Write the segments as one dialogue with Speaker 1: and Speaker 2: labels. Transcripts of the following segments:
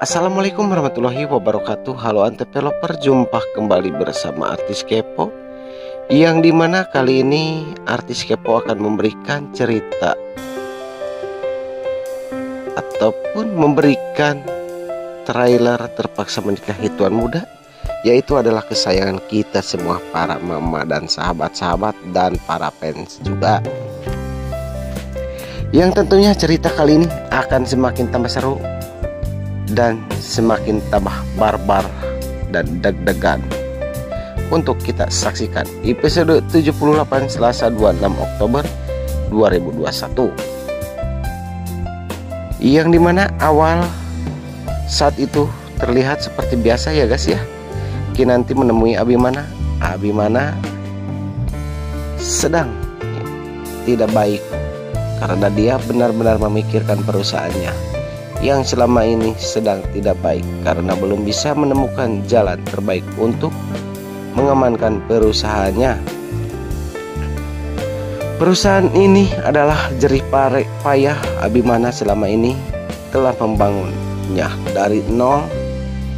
Speaker 1: Assalamualaikum warahmatullahi wabarakatuh. Halo Anteveloper, jumpa kembali bersama Artis Kepo, yang dimana kali ini Artis Kepo akan memberikan cerita ataupun memberikan trailer Terpaksa Menikahi Tuan Muda, yaitu adalah kesayangan kita semua, para mama dan sahabat-sahabat dan para fans juga, yang tentunya cerita kali ini akan semakin tambah seru dan semakin tambah barbar dan deg-degan. Untuk kita saksikan episode 78 Selasa 26 Oktober 2021, yang dimana awal saat itu terlihat seperti biasa ya guys ya. Kinanti menemui Abimana. Abimana sedang tidak baik karena dia benar-benar memikirkan perusahaannya yang selama ini sedang tidak baik karena belum bisa menemukan jalan terbaik untuk mengamankan perusahaannya. Perusahaan ini adalah jerih payah Abimana selama ini telah membangunnya dari nol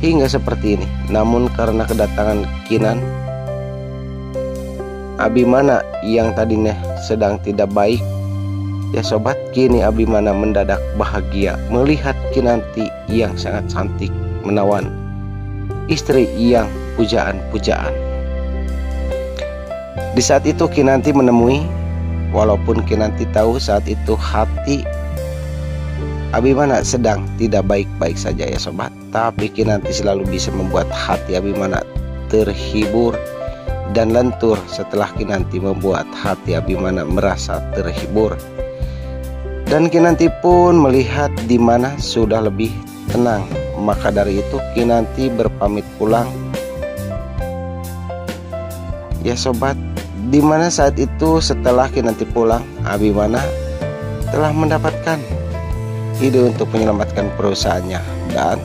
Speaker 1: hingga seperti ini. Namun karena kedatangan Kinan, Abimana yang tadinya sedang tidak baik, ya sobat, kini Abimana mendadak bahagia melihat Kinanti yang sangat cantik menawan, istri yang pujaan-pujaan. Di saat itu Kinanti menemui, walaupun Kinanti tahu saat itu hati Abimana sedang tidak baik-baik saja ya sobat, tapi Kinanti selalu bisa membuat hati Abimana terhibur dan lentur setelah Kinanti membuat hati Abimana merasa terhibur. Dan Kinanti pun melihat di mana sudah lebih tenang. Maka dari itu Kinanti berpamit pulang. Ya sobat, di mana saat itu setelah Kinanti pulang, Abimana telah mendapatkan ide untuk menyelamatkan perusahaannya. Dan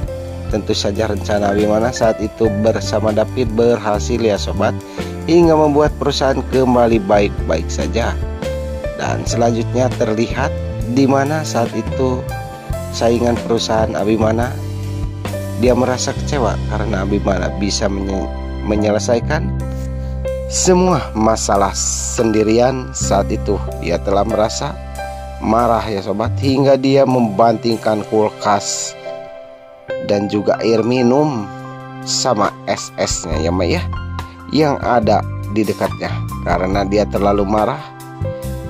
Speaker 1: tentu saja rencana Abimana saat itu bersama David berhasil ya sobat, hingga membuat perusahaan kembali baik-baik saja. Dan selanjutnya terlihat di mana saat itu saingan perusahaan Abimana, dia merasa kecewa karena Abimana bisa menyelesaikan semua masalah sendirian. Saat itu dia telah merasa marah ya sobat, hingga dia membantingkan kulkas dan juga air minum sama es-esnya ya Maya yang ada di dekatnya, karena dia terlalu marah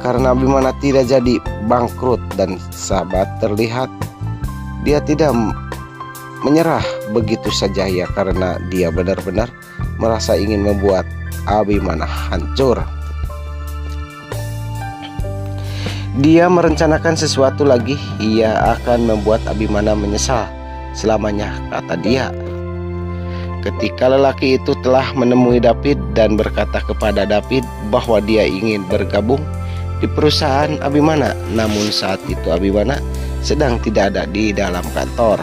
Speaker 1: karena Abimana tidak jadi bangkrut. Dan sahabat, terlihat dia tidak menyerah begitu saja ya, karena dia benar-benar merasa ingin membuat Abimana hancur. Dia merencanakan sesuatu lagi, ia akan membuat Abimana menyesal selamanya, kata dia. Ketika lelaki itu telah menemui David dan berkata kepada David bahwa dia ingin bergabung di perusahaan Abimana, namun saat itu Abimana sedang tidak ada di dalam kantor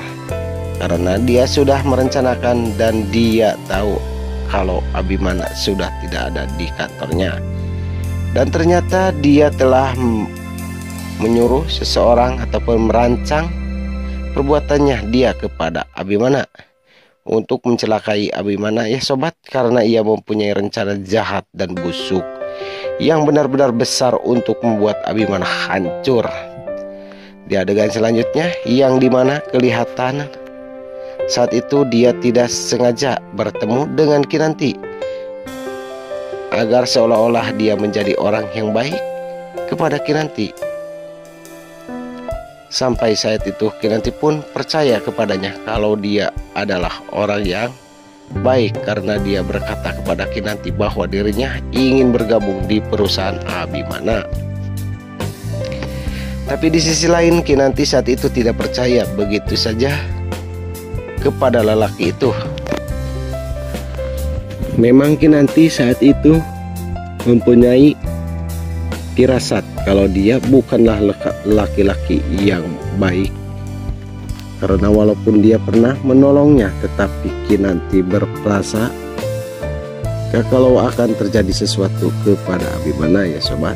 Speaker 1: karena dia sudah merencanakan dan dia tahu kalau Abimana sudah tidak ada di kantornya. Dan ternyata dia telah menyuruh seseorang ataupun merancang perbuatannya dia kepada Abimana untuk mencelakai Abimana ya sobat, karena ia mempunyai rencana jahat dan busuk yang benar-benar besar untuk membuat Abimana hancur. Di adegan selanjutnya, yang dimana kelihatan saat itu dia tidak sengaja bertemu dengan Kinanti agar seolah-olah dia menjadi orang yang baik kepada Kinanti. Sampai saat itu Kinanti pun percaya kepadanya kalau dia adalah orang yang baik, karena dia berkata kepada Kinanti bahwa dirinya ingin bergabung di perusahaan Abimana. Tapi di sisi lain Kinanti saat itu tidak percaya begitu saja kepada lelaki itu. Memang Kinanti saat itu mempunyai firasat kalau dia bukanlah laki-laki yang baik, karena walaupun dia pernah menolongnya, tetapi Kinanti berperasa kalau akan terjadi sesuatu kepada Abimana ya sobat,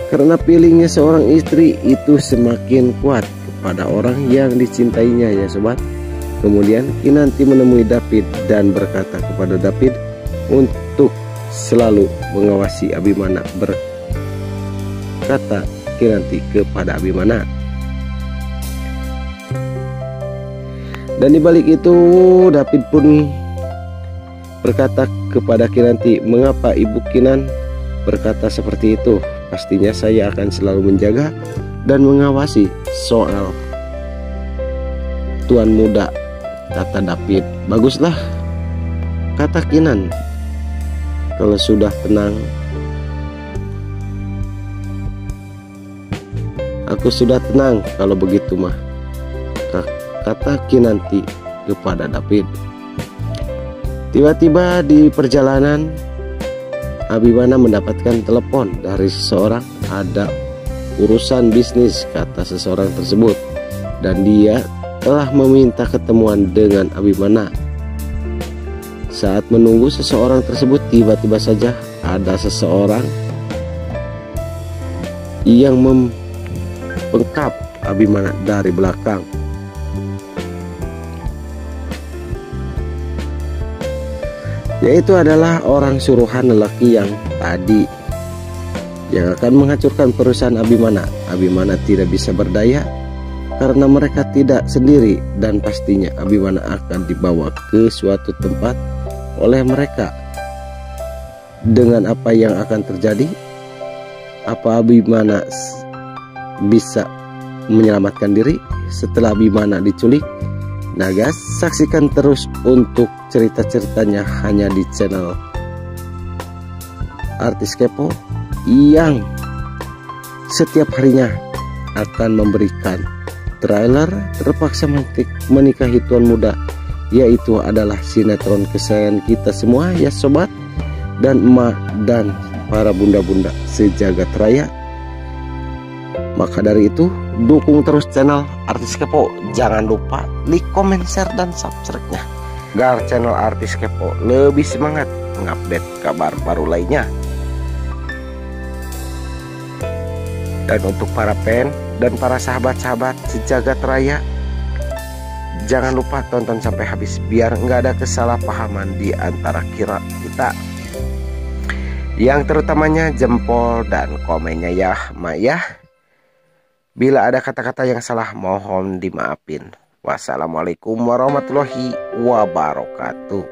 Speaker 1: karena feelingnya seorang istri itu semakin kuat kepada orang yang dicintainya ya sobat. Kemudian Kinanti menemui David dan berkata kepada David untuk selalu mengawasi Abimana. Berkata Kinanti kepada Abimana. Dan dibalik itu David pun berkata kepada Kinanti, "Mengapa Ibu Kinan berkata seperti itu? Pastinya saya akan selalu menjaga dan mengawasi soal tuan muda," kata David. "Baguslah," kata Kinan, "kalau sudah tenang, aku sudah tenang kalau begitu mah," kata Kinanti kepada David. Tiba-tiba di perjalanan Abimana mendapatkan telepon dari seseorang. "Ada urusan bisnis," kata seseorang tersebut, dan dia telah meminta ketemuan dengan Abimana. Saat menunggu seseorang tersebut, tiba-tiba saja ada seseorang yang membekap Abimana dari belakang. Yaitu adalah orang suruhan lelaki yang tadi yang akan menghancurkan perusahaan Abimana. Abimana tidak bisa berdaya karena mereka tidak sendiri, dan pastinya Abimana akan dibawa ke suatu tempat oleh mereka. Dengan apa yang akan terjadi? Apa Abimana bisa menyelamatkan diri setelah Abimana diculik? Nah guys, saksikan terus untuk cerita-ceritanya hanya di channel Artis Kepo yang setiap harinya akan memberikan trailer Terpaksa Menikahi Tuan Muda, yaitu adalah sinetron kesayangan kita semua ya sobat dan emak dan para bunda-bunda sejagat raya. Maka dari itu, dukung terus channel Artis Kepo. Jangan lupa like, comment, share, dan subscribe-nya, agar channel Artis Kepo lebih semangat mengupdate kabar baru lainnya. Dan untuk para fan dan para sahabat-sahabat sejagat raya, jangan lupa tonton sampai habis biar nggak ada kesalahpahaman di antara kita. Yang terutamanya jempol dan komennya ya, Mak ya. Bila ada kata-kata yang salah, mohon dimaafin. Wassalamualaikum warahmatullahi wabarakatuh.